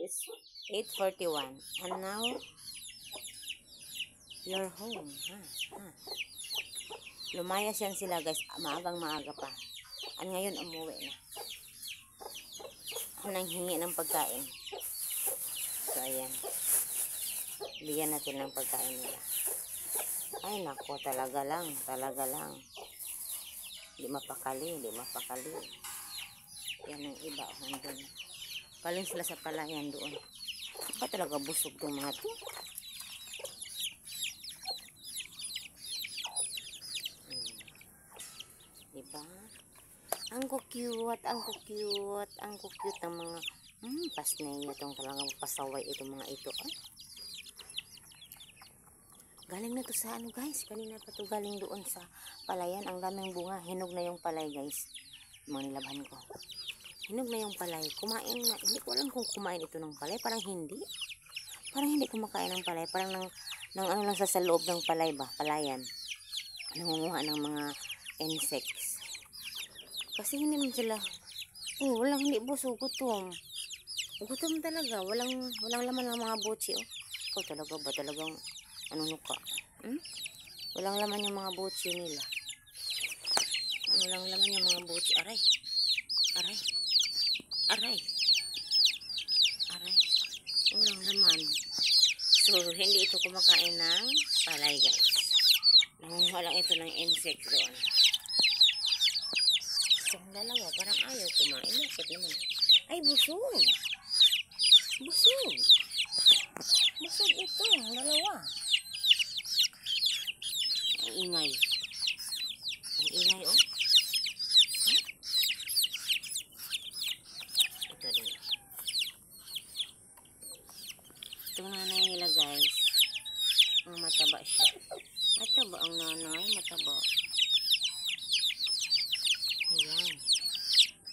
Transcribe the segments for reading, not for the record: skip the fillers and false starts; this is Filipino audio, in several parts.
is 8:41 and now you're home. Lumayas yan sila guys, maagang maaga pa. At ngayon umuwi na. Nanghingi ng pagkain. So ayan. Bigyan natin ng pagkain nila. Ay nako, talaga lang. Di mapakali. Yan ang iba, nandun. Galing sila sa palayan doon. Baka talaga busog itong mga ito. Diba? Ang cute ang mga pasnay niya itong talagang pasaway itong mga ito. Galing na to sa ano guys, kanina pa to galing doon sa palayan. Ang daming bunga, hinog na yung palay guys. Mga nilabhan ko. Hinog na yung palay. Kumain na. Hindi ko alam kung kumain ito ng palay. Parang hindi kumakain ng palay. Parang ng ano lang sa loob ng palay ba? Palayan. Nangunguha ng mga insects. Kasi hindi man sila. Hindi busog. Gutom talaga. Walang laman ng mga butsi. Talaga ba? Talagang nuka. Walang laman yung mga butsi nila. Walang laman yung mga butsi. Aray. Walang laman. So, hindi ito kumakain ng palay guys. Nangunguha lang ito ng insects doon. So, ang dalawa, parang ayaw kumain. Bakit naman? Ay, busog ito. Ang dalawa. Ang ingay. Ito din. Itong nanay nila guys. Ang mataba siya. Mataba ang nanay. Mataba. Ayan.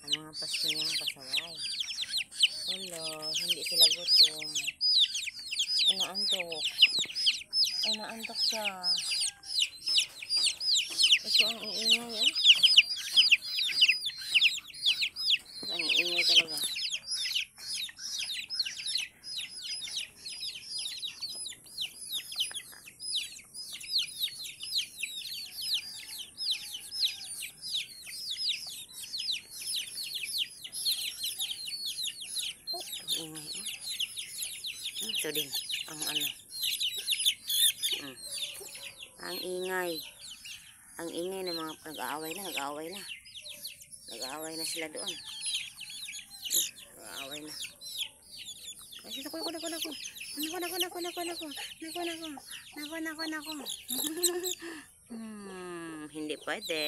Ang mga pasto niyang pasaway. Hindi sila gutom. Inaantok siya. Ito ang iingay Ang iingay talaga. Ito din ang ang ingay ng mga nag-aaway na sila doon. Nag-aaway na. Kasi nako. Hindi pwede.